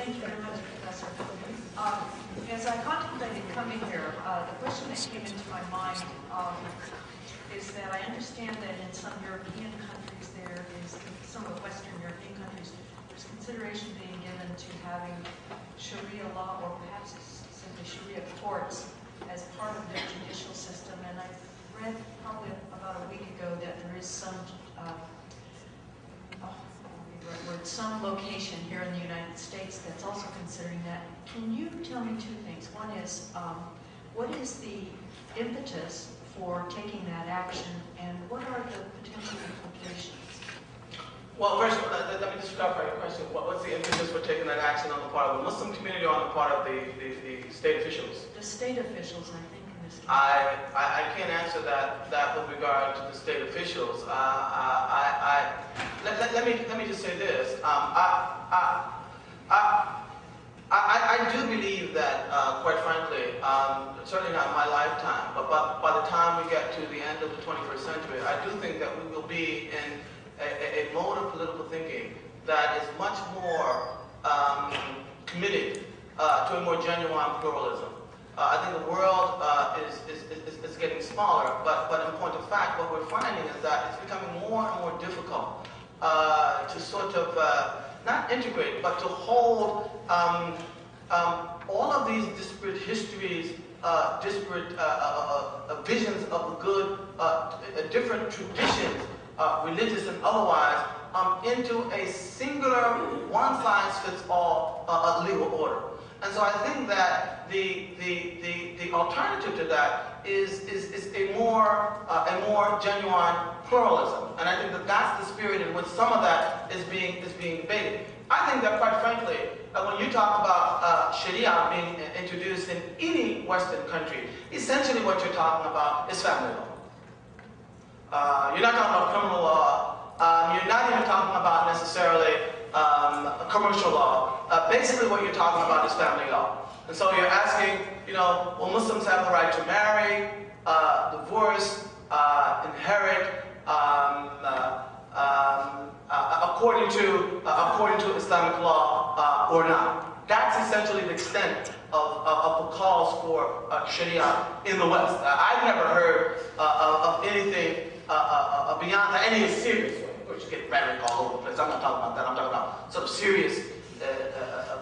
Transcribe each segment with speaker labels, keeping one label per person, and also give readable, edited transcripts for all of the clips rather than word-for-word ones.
Speaker 1: Thank you very much, Professor. As I contemplated coming here, the question that came into my mind is that I understand that in some European countries there is, some of the Western European countries, there's consideration being given to having Sharia law or perhaps simply Sharia courts as part of their judicial system. And I read probably about a week ago that there is some some location here in the United States that's also considering that. Can you tell me two things? One is, what is the impetus for taking that action, and what are the potential implications?
Speaker 2: Well, first, let me just clarify your question. What's the impetus for taking that action on the part of the Muslim community or on the part of the state officials?
Speaker 1: The state officials, I think, in this case.
Speaker 2: I can't answer that with regard to the state officials. Let me just say this. I do believe that, quite frankly, certainly not in my lifetime, but by the time we get to the end of the 21st century, I do think that we will be in a mode of political thinking that is much more committed to a more genuine pluralism. I think the world is getting smaller, but in point of fact, what we're finding is that it's becoming more and more difficult to sort of not integrate, but to hold all of these disparate histories, disparate visions of the good, different traditions, religious and otherwise, into a singular, one-size-fits-all legal order. And so I think that the alternative to that is a more genuine pluralism, and I think that that's the spirit in which some of that is being debated. I think that, quite frankly, when you talk about Sharia being introduced in any Western country, essentially what you're talking about is family law. You're not talking about criminal law. You're not even talking about necessarily commercial law. Basically what you're talking about is family law. And so you're asking, will Muslims have the right to marry, divorce, inherit, according to Islamic law or not? That's essentially the extent of the calls for Sharia in the West. I've never heard of anything beyond that. Any serious way. Of course, you get rhetoric all over the place. I'm not talking about that. I'm talking about sort of serious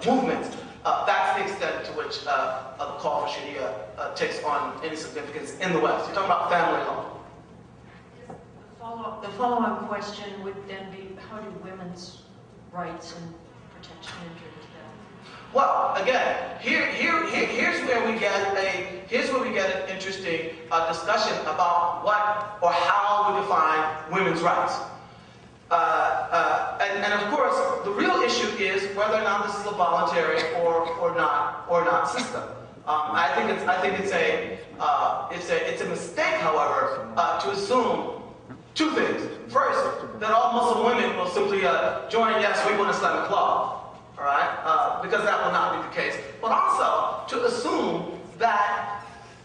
Speaker 2: movements. That's the extent to which the call for Sharia takes on any significance in the West. You're talking about family law.
Speaker 1: The follow-up question would then be, how do women's rights and protection enter into that?
Speaker 2: Well, again, here's where we get an interesting discussion about what or how we define women's rights. And of course, the real issue is whether or not this is a voluntary or not system. I think it's a mistake, however, to assume two things. First, that all Muslim women will simply join, yes, we want Islamic law, all right? Because that will not be the case. But also to assume that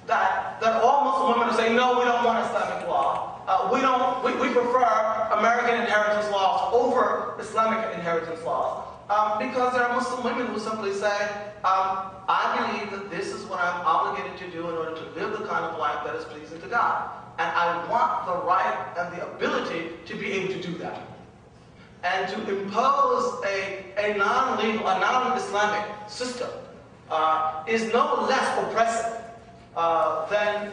Speaker 2: all Muslim women will say, no, we don't want Islamic law. We prefer American inheritance laws over Islamic inheritance laws. Because there are Muslim women who simply say, I believe that this is what I'm obligated to do in order to live the kind of life that is pleasing to God. And I want the right and the ability to be able to do that. And to impose a non-legal, a non-Islamic system is no less oppressive than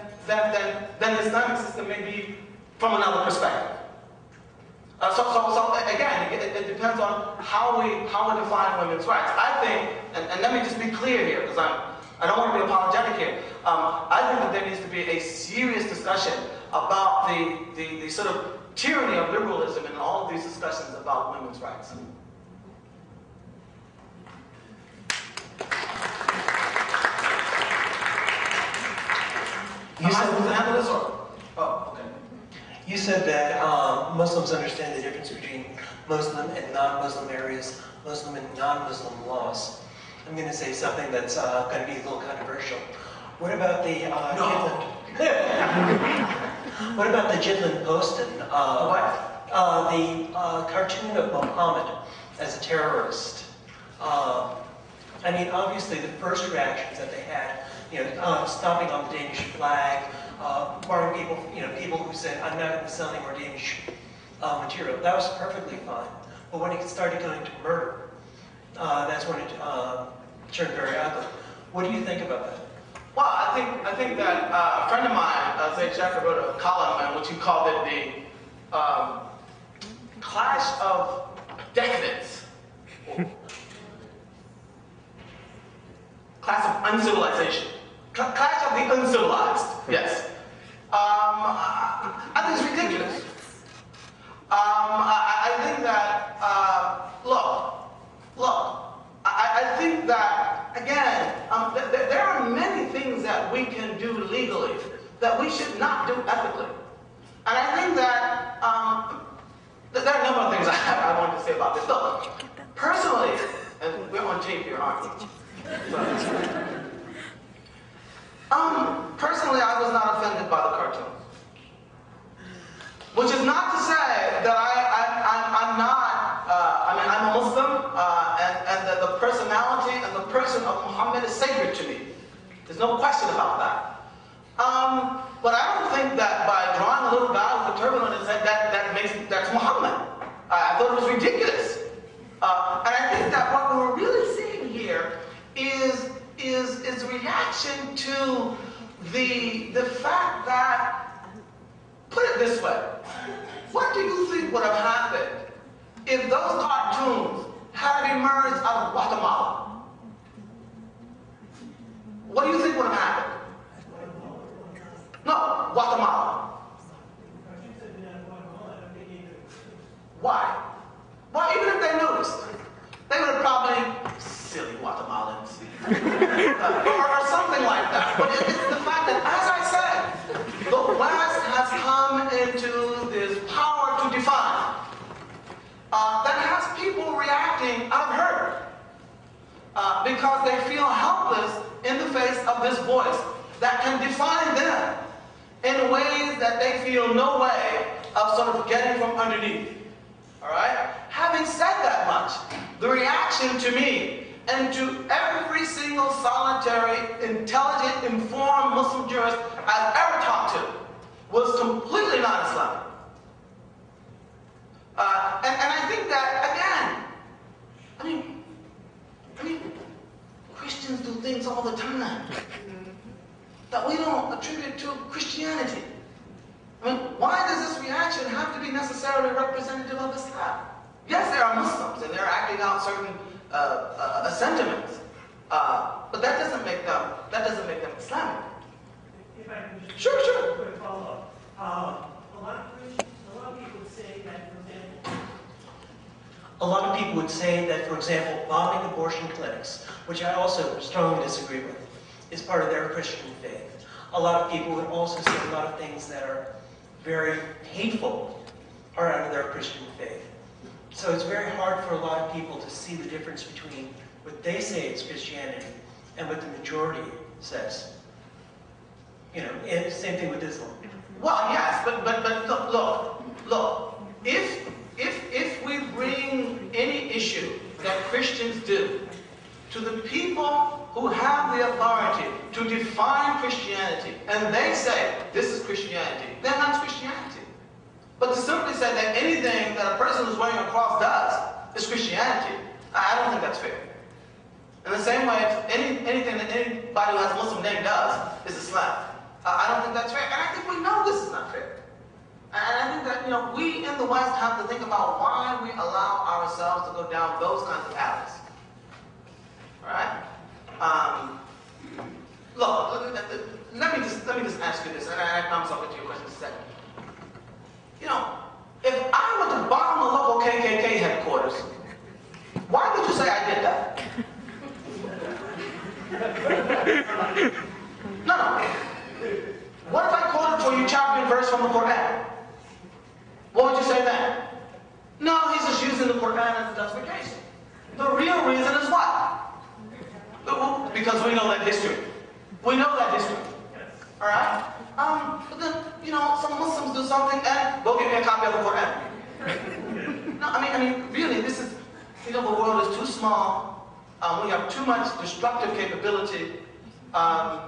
Speaker 2: the Islamic system may be from another perspective. So again, it depends on how we define women's rights. I think, and let me just be clear here, because I don't want to be apologetic here. I think that there needs to be a serious discussion about the sort of tyranny of liberalism in all of these discussions about women's rights.
Speaker 3: You said that Muslims understand the difference between Muslim and non-Muslim areas, Muslim and non-Muslim laws. I'm going to say something that's going to be a little controversial. What about the What about the Jidlin Poston? The cartoon of Muhammad as a terrorist. I mean, obviously, the first reactions that they had, stomping on the Danish flag, barring people, people who said, I'm not going to sell any more Danish material, that was perfectly fine. But when it started going to murder, that's when it turned very ugly. What do you think about that?
Speaker 2: Well, I think that a friend of mine, Zaid Shaffer, wrote a column in which he called it the clash of decadence. Clash of uncivilization. Clash of the uncivilized, yes. I think it's ridiculous. I think that, I think that, again, there are many things that we can do legally that we should not do ethically. And I think that there are a number of things I wanted to say about this. Look, personally, and we're on tape here, aren't we? Personally, I was not offended by the cartoons. Which is not to say that I'm not, I'm a Muslim, and that the personality and the person of Muhammad is sacred to me. There's no question about that. But I don't think that by drawing a little guy with a turban on his head, that's Muhammad. I thought it was ridiculous. And I think that what we're really seeing here is reaction to the fact that, put it this way, what do you think would have happened if those cartoons had emerged out of Guatemala? What do you think would have happened? No, Guatemala. Why? Well, even if they noticed, they would have probably, silly Guatemalans, or something like that. But it's the fact that, as I said, the West has come into this power to define that has people reacting out of hurt because they feel helpless in the face of this voice that can define them in ways that they feel no way of sort of getting from underneath. All right? Having said that much, the reaction to me and to every single solitary, intelligent, informed Muslim jurist I've ever talked to was completely non-Islamic. And I think that, again, I mean, Christians do things all the time that we don't attribute to Christianity. I mean, why does this reaction have to be necessarily representative of Islam? Yes, there are Muslims, and they're acting out certain sentiments, but that doesn't make them Islamic.
Speaker 4: If I can just
Speaker 2: Sure.
Speaker 4: quick follow-up. A lot of people would say that, for example,
Speaker 3: A lot of people would say that, for example, bombing abortion clinics, which I also strongly disagree with, is part of their Christian faith. A lot of people would also say a lot of things that are very hateful are out of their Christian faith. So it's very hard for a lot of people to see the difference between what they say is Christianity and what the majority says. And same thing with Islam.
Speaker 2: Well, yes, but look. If we bring any issue that Christians do to the people who have the authority to define Christianity, and they say this is Christianity, then that's Christianity. But to simply say that anything that a person who's wearing a cross does is Christianity, I don't think that's fair. In the same way, anything that anybody who has a Muslim name does is Islam. I don't think that's fair, and I think we know this is not fair. And I think that, we in the West have to think about why we allow ourselves to go down those kinds of alleys. All right? Look, let me just ask you this, and I promise I'll get to your question in a second. If I were to bomb the local KKK headquarters, why would you say I did that? No. What if I quoted for you chapter and verse from the Quran? What would you say then? No, he's just using the Quran as a justification. The real reason is what? Because we know that history. We know that history. All right? But then, some Muslims do something and go get me a copy of the Quran. No, I mean, really, this is, the world is too small We have too much destructive capability. And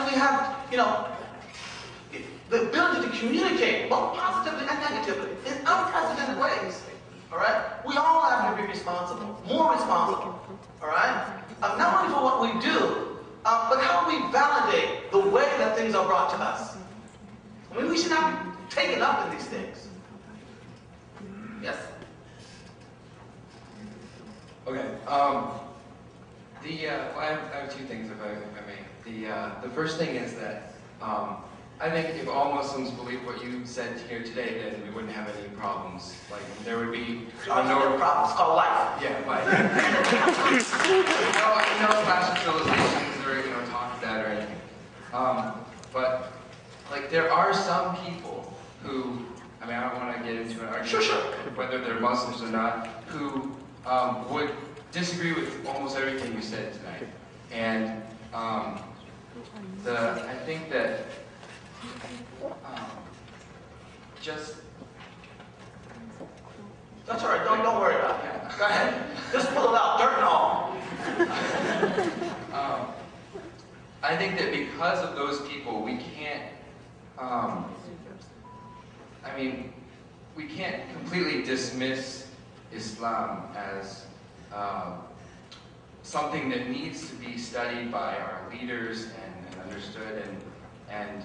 Speaker 2: we have, the ability to communicate, both positively and negatively, in unprecedented ways. All right? We all have to be responsible, more responsible. All right? Not only for what we do, but how we validate the way that things are brought to us. I mean, we should not be taken up in these things. Yes?
Speaker 5: Okay. Well, I have two things, if I may. The first thing is that I think if all Muslims believed what you said here today, then we wouldn't have any problems. Like there would be
Speaker 2: no problems. It's called life.
Speaker 5: Yeah, life. no clash of civilizations or talk that or anything. But like there are some people who, I mean, I don't want to get into an argument whether they're Muslims or not, who would disagree with almost everything you said tonight. And I think that
Speaker 2: that's all right. Don't worry about it. Go ahead. Just pull it out, dirt and all.
Speaker 5: I think that because of those people, we can't. We can't completely dismiss Islam as something that needs to be studied by our leaders and understood and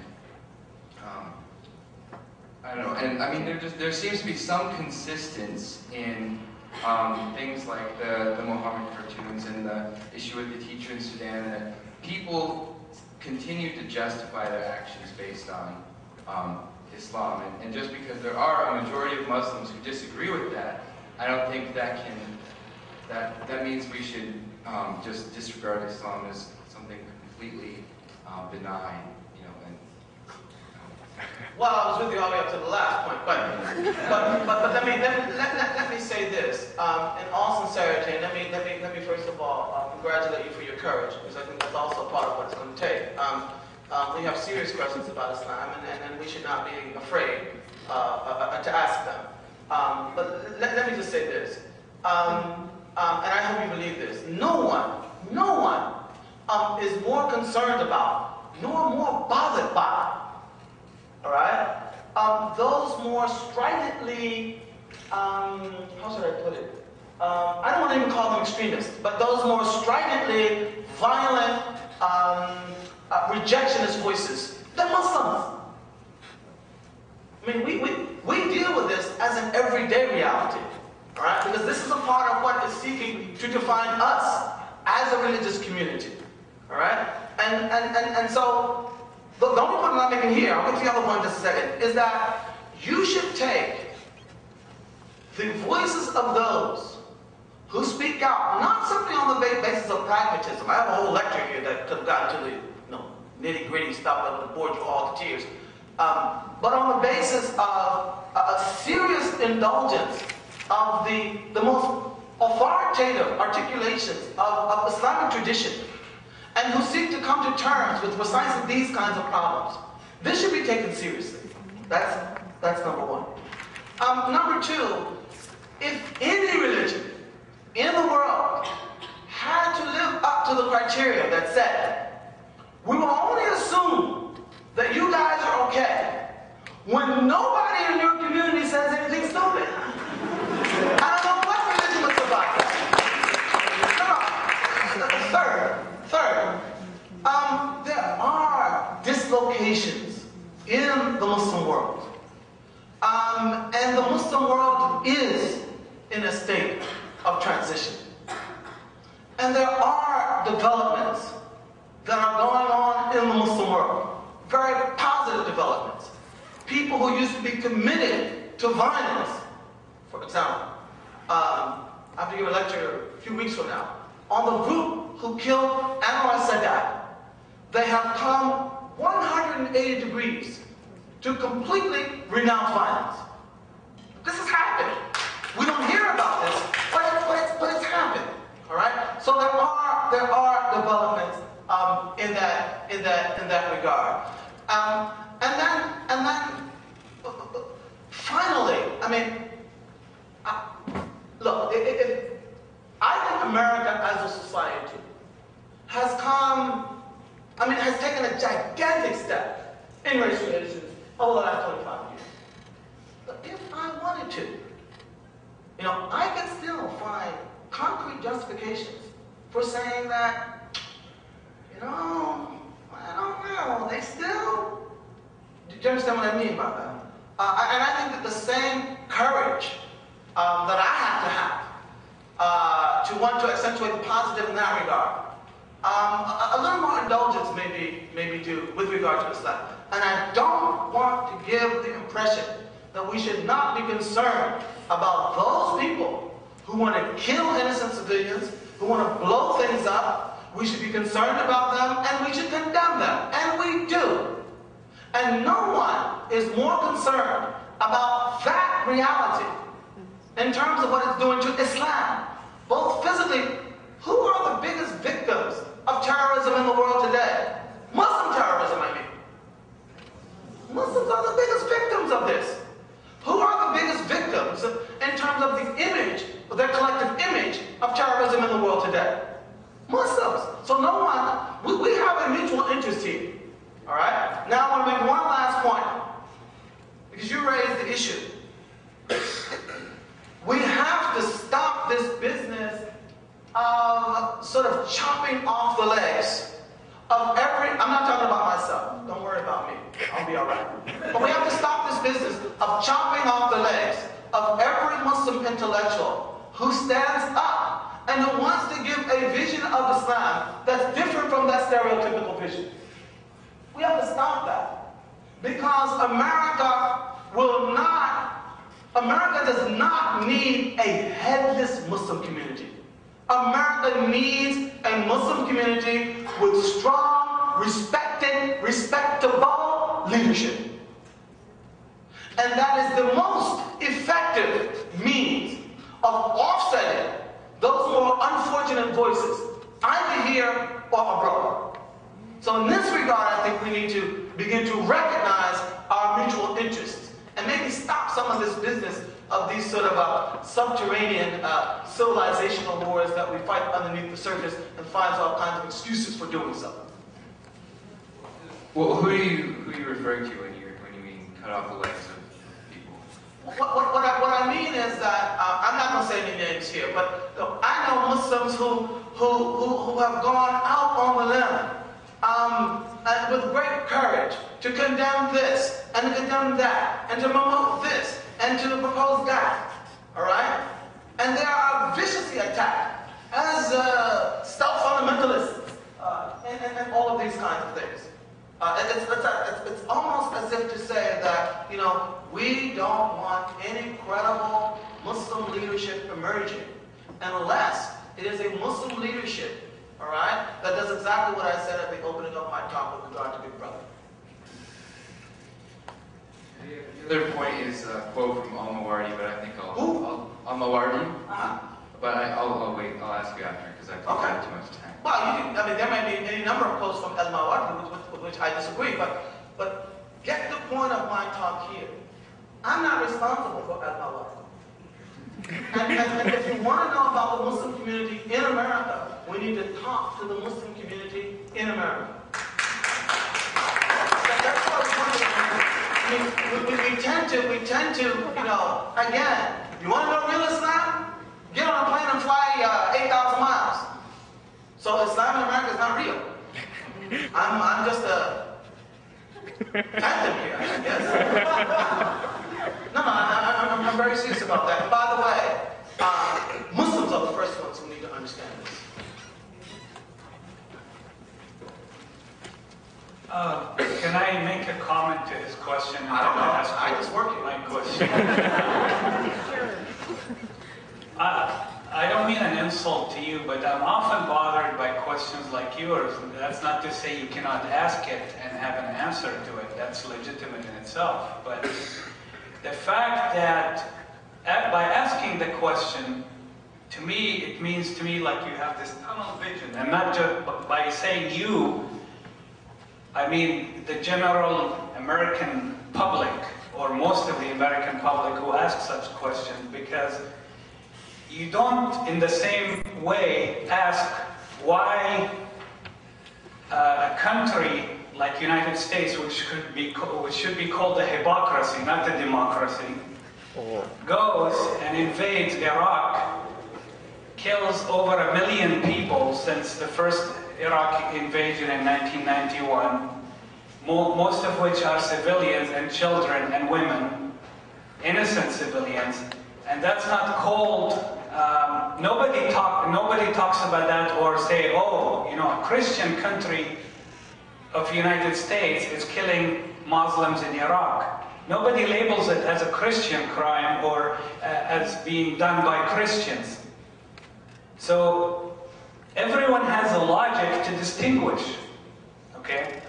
Speaker 5: I don't know. And I mean, there seems to be some consistency in things like the Muhammad cartoons and the issue with the teacher in Sudan, that people continue to justify their actions based on Islam. And just because there are a majority of Muslims who disagree with that, I don't think that means we should just disregard Islam as something completely benign.
Speaker 2: Well, I was with you all the way up to the last point, but let me say this in all sincerity, and let me first of all congratulate you for your courage, because I think that's also part of what it's going to take. We have serious questions about Islam, and we should not be afraid to ask them. But let me just say this, and I hope you believe this: no one is more concerned about, nor more bothered by. All right? Those more stridently, how should I put it? I don't want to even call them extremists, but those more stridently violent, rejectionist voices, they're Muslims. I mean, we deal with this as an everyday reality, all right? Because this is a part of what is seeking to define us as a religious community, all right? And so, the only point I'm not making here, I'll get to the other point in just a second, is that you should take the voices of those who speak out, not simply on the basis of pragmatism. I have a whole lecture here that could have gotten to the nitty-gritty stuff that would bore you all to tears. But on the basis of a serious indulgence of the most authoritative articulations of Islamic tradition, and who seek to come to terms with precisely these kinds of problems. This should be taken seriously. That's number one. Number two, if any religion in the world had to live up to the criteria that said, we will only assume that you guys are okay when nobody in your community says anything stupid. I don't know what religion would survive that. Third, there are dislocations in the Muslim world. And the Muslim world is in a state of transition. And there are developments that are going on in the Muslim world. Very positive developments. People who used to be committed to violence, for example. I have to give a lecture a few weeks from now on the group who killed Anwar Sadat. They have come 180 degrees to completely renounce violence. This is happening. We don't hear about this, but it's happening. All right. So there are developments in that regard. And then finally, I mean, look, I think America in race relations over the last 25 years. But if I wanted to, I can still find concrete justifications for saying that, I don't know, they still, do you understand what I mean by that? And I think that the same courage that I have to have to want to accentuate the positive in that regard, a little more indulgence may be due with regard to Islam. And I don't want to give the impression that we should not be concerned about those people who want to kill innocent civilians, who want to blow things up. We should be concerned about them, and we should condemn them, and we do. And no one is more concerned about that reality in terms of what it's doing to Islam, both physically. Who are the biggest victims of terrorism in the world today? Muslim terrorism, I mean. Muslims are the biggest victims of this. Who are the biggest victims in terms of the image, their collective image of terrorism in the world today? Muslims. So no one, we have a mutual interest here. All right? Now I want to make one last point, because you raised the issue. We have to stop this business of sort of chopping off the legs of every, I'm not talking about myself, don't worry about me, I'll be all right. But we have to stop this business of chopping off the legs of every Muslim intellectual who stands up and who wants to give a vision of Islam that's different from that stereotypical vision. We have to stop that, because America does not need a headless Muslim community. America needs a Muslim community with strong, respectable leadership. And that is the most effective means of offsetting those more unfortunate voices, either here or abroad. So in this regard, I think we need to begin to recognize our mutual interests and maybe stop some of this business of these sort of subterranean civilizational wars that we fight underneath the surface and find all kinds of excuses for doing so.
Speaker 5: Well, who are you referring to when you mean cut off the legs of people?
Speaker 2: What I mean is that I'm not going to say any names here, but I know Muslims who have gone out on the limb and with great courage to condemn this and to condemn that and to promote this and to propose that. All right, and they are viciously attacked as stealth fundamentalists and all of these kinds of things. It's almost as if to say that, we don't want any credible Muslim leadership emerging unless it is a Muslim leadership, all right, that does exactly what I said at the opening of my talk with regard to Big Brother.
Speaker 5: The other point is a quote from Al-Mawardi, but I think Al-Mawardi. But I'll wait. I'll ask you after, because I think I have too much time.
Speaker 2: Well, there may be any number of quotes from Al-Mawardi with which I disagree, but get the point of my talk here. I'm not responsible for Al-Mawardi. And if you want to know about the Muslim community in America, we need to talk to the Muslim community in America. That's what we tend to, again, you want to know real Islam? Get on a plane and fly 8,000 miles. So Islam in America is not real. I'm just a phantom here, I guess. No, I'm very serious about that. And by the way, Muslims are the first ones who need to understand this.
Speaker 6: Can I make a comment to his question?
Speaker 2: I don't know. I just work here.
Speaker 6: My question. I don't mean an insult to you, but I'm often bothered by questions like yours. That's not to say you cannot ask it and have an answer to it. That's legitimate in itself. But the fact that by asking the question, to me, it means to me like you have this tunnel vision, and not just by saying you, I mean the general American public, or most of the American public who ask such questions, because you don't in the same way ask why a country like United States, which should be called the hypocrisy, not the democracy, goes and invades Iraq, kills over 1 million people since the first Iraq invasion in 1991, most of which are civilians and children and women, innocent civilians, and that's not called, nobody talks about that or say, oh, you know, a Christian country of the United States is killing Muslims in Iraq. Nobody labels it as a Christian crime or as being done by Christians. So everyone has a logic to distinguish, okay?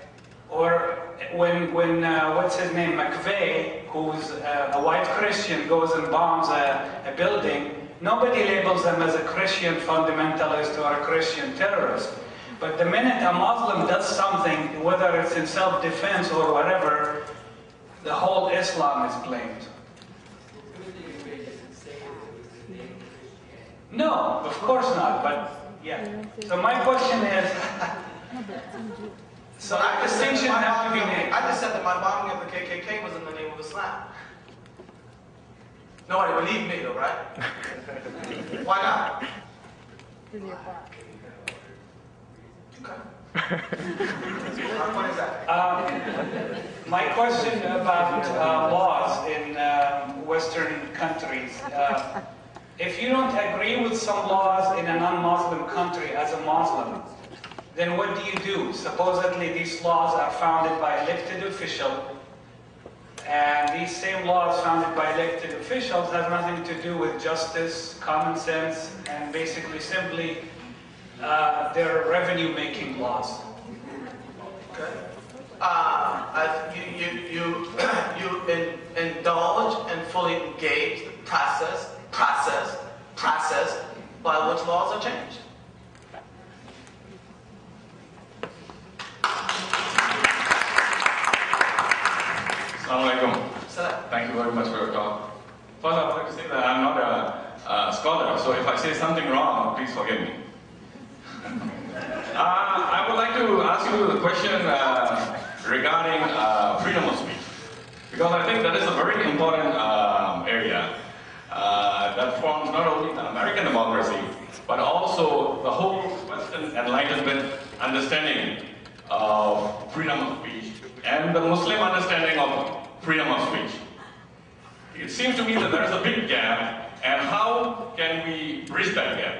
Speaker 6: Or when what's his name, McVeigh, who's a white Christian, goes and bombs a building, nobody labels them as a Christian fundamentalist or a Christian terrorist. But the minute a Muslim does something, whether it's in self-defense or whatever, the whole Islam is blamed. No, of course not, but yeah. So my question is, so
Speaker 2: I just said
Speaker 6: distinction have to be made.
Speaker 2: I just said that my bombing of the KKK was in the name of Islam. Nobody believed me though, right? Why not? Okay. What is that?
Speaker 6: My question about laws in Western countries. If you don't agree with some laws in a non-Muslim country as a Muslim, then what do? Supposedly these laws are founded by elected officials, and these same laws founded by elected officials have nothing to do with justice, common sense, and basically simply they're revenue-making laws.
Speaker 2: Okay. You indulge and fully engage the process by which laws are changed.
Speaker 7: Assalamu alaikum. Thank you very much for your talk. First, I would like to say that I'm not a scholar, so if I say something wrong, please forgive me. I would like to ask you the question regarding freedom of speech, because I think that is a very important area that forms not only the American democracy, but also the whole Western Enlightenment understanding of freedom of speech and the Muslim understanding of freedom of speech. It seems to me that there is a big gap, and how can we bridge that gap?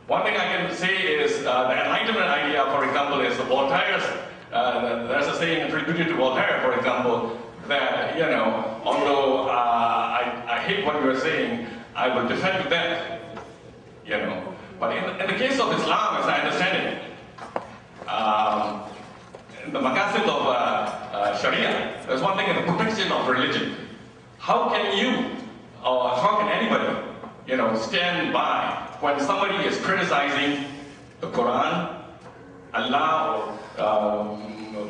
Speaker 7: One thing I can say is the Enlightenment idea, for example, is Voltaire's, there's a saying attributed to Voltaire, for example, that, you know, although I hate what you are saying, I will defend to death, you know. But in the case of Islam, as I understand it, in the maqasid of Sharia, there's one thing in the protection of religion. How can you, or how can anybody, you know, stand by when somebody is criticizing the Quran, Allah,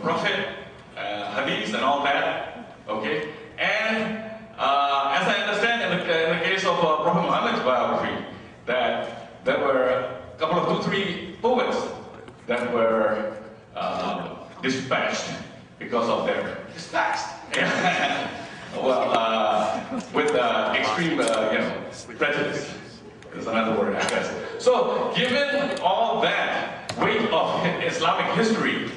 Speaker 7: Prophet, Hadith, and all that, okay? And as I understand in the case of Prophet Muhammad's biography, that there were a couple of 2-3 poets that were dispatched because of their
Speaker 2: Dispatched.
Speaker 7: well, with extreme, you know, prejudice. Is another word, I guess. So, given all that weight of Islamic history,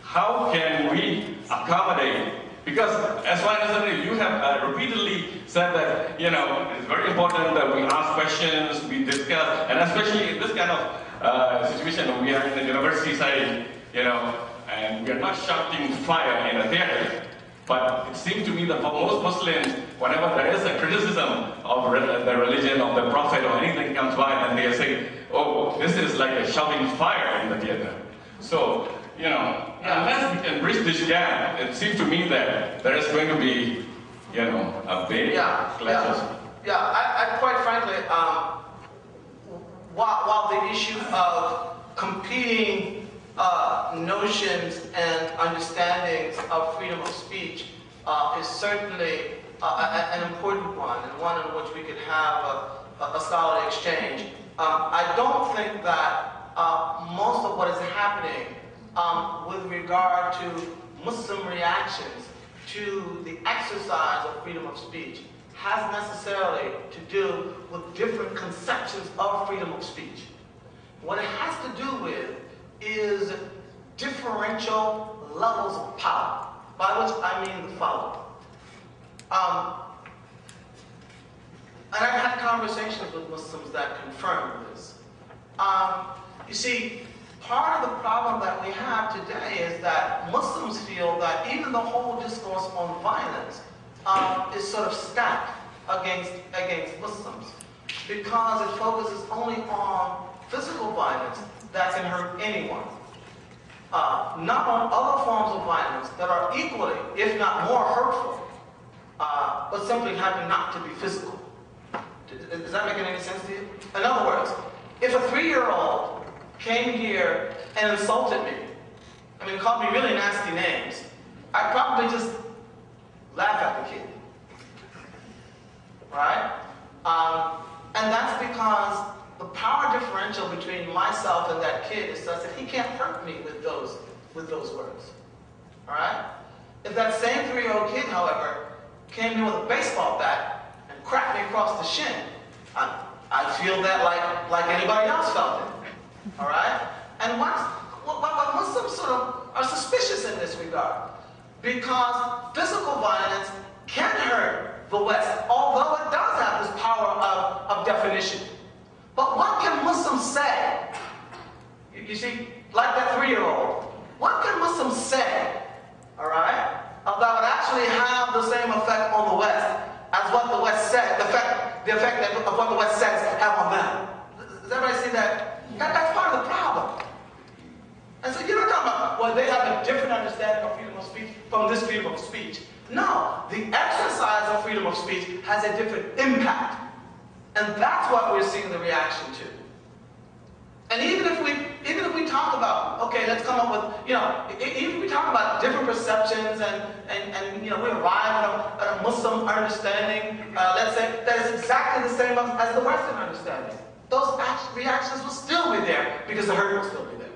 Speaker 7: how can we accommodate? Because, as far as I understand, you have repeatedly said that, you know, it's very important that we ask questions, we discuss, and especially in this kind of situation, we are in the university side, you know, and we are not shouting fire in a theater. But it seems to me that for most Muslims, whenever there is a criticism of the religion, of the Prophet, or anything comes by, then they say, oh, this is like a shouting fire in the theater. So, you know, unless we can bridge this gap, it seems to me that there is going to be, you know, a big clashes.
Speaker 2: I quite frankly, while the issue of competing notions and understandings of freedom of speech is certainly an important one, and one in which we could have a scholarly exchange. I don't think that most of what is happening with regard to Muslim reactions to the exercise of freedom of speech has necessarily to do with different conceptions of freedom of speech. What it has to do with is differential levels of power, by which I mean the following. And I've had conversations with Muslims that confirm this. You see, part of the problem that we have today is that Muslims feel that even the whole discourse on violence is sort of stacked against Muslims, because it focuses only on physical violence that can hurt anyone, not on other forms of violence that are equally, if not more hurtful, but simply happen not to be physical. Is that making any sense to you? In other words, if a 3-year-old came here and insulted me, I mean, called me really nasty names, I'd probably just laugh at the kid. Right? And that's because the power differential between myself and that kid is such that he can't hurt me with those words. All right? If that same 3-year-old kid, however, came in with a baseball bat and cracked me across the shin, I feel that like anybody else felt it. All right? And what Muslims sort of are suspicious in this regard, because physical violence can hurt the West, although it does have this power of definition. But what can Muslims say? You see, like that 3-year-old, what can Muslims say, all right, that would actually have the same effect on the West as what the West said, the effect of what the West says have on them? Does everybody see that? That's part of the problem. And so you're not talking about, well, they have a different understanding of freedom of speech from this freedom of speech. No, the exercise of freedom of speech has a different impact. And that's what we're seeing the reaction to. And even if we talk about, okay, let's come up with, even if we talk about different perceptions and we arrive at a Muslim understanding, let's say, that is exactly the same as the Western understanding, those reactions will still be there because the hurt will still be there.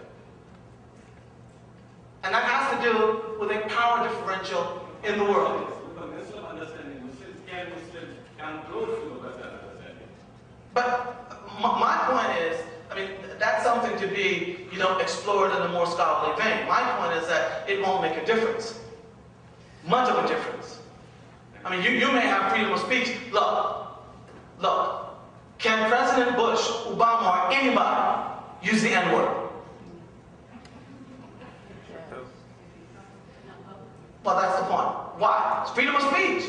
Speaker 2: And that has to do with a power differential in the world.
Speaker 7: With a Muslim understanding, Muslims can go through a Western understanding.
Speaker 2: But my point is, I mean, that's something to be, explored in a more scholarly vein. My point is that it won't make a difference. Much of a difference. I mean, you may have freedom of speech. Look. Can President Bush, Obama, or anybody use the N-word? Well, that's the point. Why? It's freedom of speech.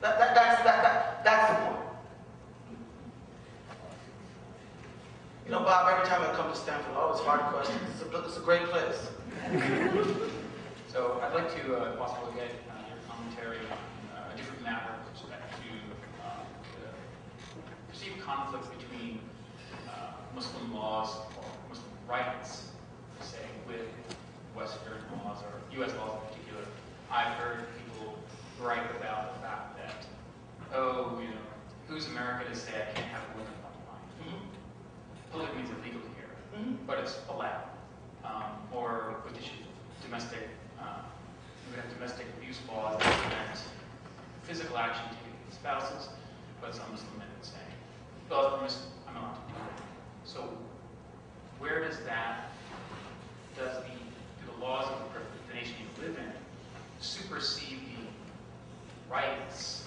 Speaker 2: That's the point. Bob, every time I come to Stanford, I always hard questions. It's a great place.
Speaker 8: So I'd like to possibly get your commentary on a different matter with respect to the perceived conflict between Muslim laws or Muslim rights, say, with Western laws or U.S. laws in particular. I've heard people gripe about the fact that, who's America to say I can't have a woman on the line? Polygamy is illegal here, but it's allowed. Or with domestic, we have domestic abuse laws that prevent physical action taken against spouses, but some Muslim men would say, well, I'm allowed to do it. So where does do the laws of the nation you live in supersede the rights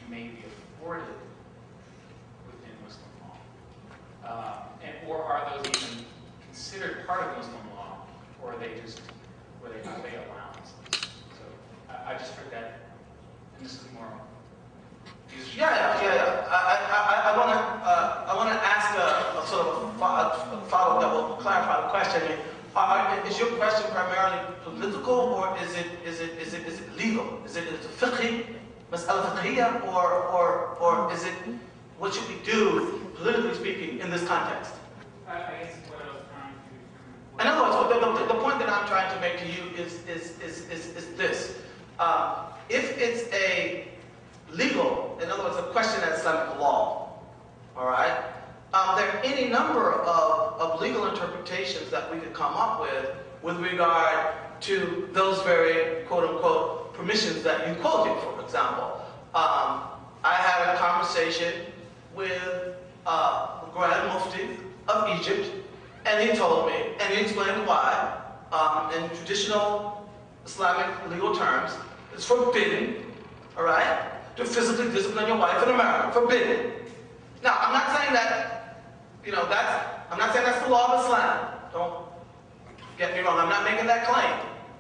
Speaker 8: you may be afforded within Muslim law? Or are those even considered part of Muslim law, or are they just, where they obey allowances? So I just heard that, and this is more.
Speaker 2: I want to ask a sort of a follow-up that will clarify the question. Is your question primarily political, or is it legal? Is it fiqhi, mas'ala fiqhiyya, or is it what should we do, politically speaking, in this context?
Speaker 8: I guess what I was trying to.
Speaker 2: In other words, the point that I'm trying to make to you is this: if it's a legal, in other words, a question of Islamic law, all right, there are any number of legal interpretations that we could come up with regard to those very quote-unquote permissions that you quoted, for example. I had a conversation with the Grand Mufti of Egypt, and he told me, and he explained why, in traditional Islamic legal terms, it's forbidden, all right, to physically discipline your wife in America. Forbidden. Now, I'm not saying that, I'm not saying that's the law of Islam. Don't get me wrong. I'm not making that claim,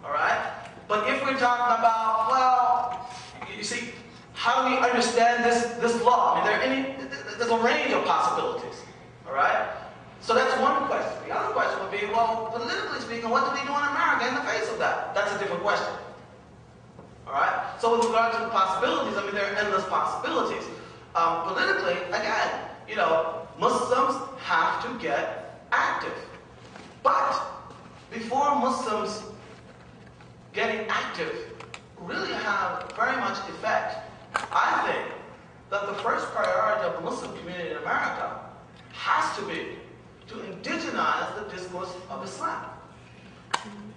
Speaker 2: all right? But if we're talking about, well, you see, how do we understand this law? I mean, there's a range of possibilities, all right? So that's one question. The other question would be, well, politically speaking, what do we do in America in the face of that? That's a different question. All right? So with regard to the possibilities, I mean, there are endless possibilities. Politically, again, Muslims have to get active. But before Muslims getting active really have very much effect, I think that the first priority of the Muslim community in America has to be to indigenize the discourse of Islam.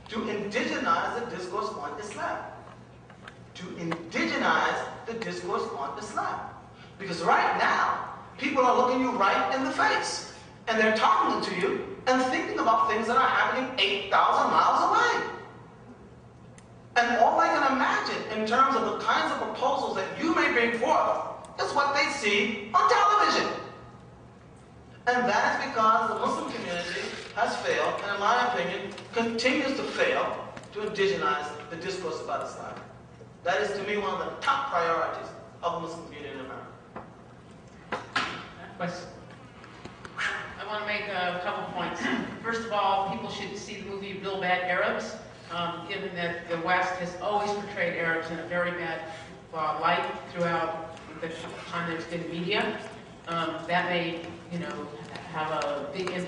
Speaker 2: To indigenize the discourse on Islam. To indigenize the discourse on Islam. Because right now, people are looking you right in the face. And they're talking to you and thinking about things that are happening 8,000 miles away. And all I can imagine in terms of the kinds of proposals that you may bring forth is what they see on television. And that is because the Muslim community has failed, and in my opinion, continues to fail to indigenize the discourse about Islam. That is, to me, one of the top priorities of the Muslim community in America.
Speaker 9: Question. I want to make a couple points. First of all, people should see the movie Real Bad Arabs, given that the West has always portrayed Arabs in a very bad light throughout the time there's been media. That may, have a big impact.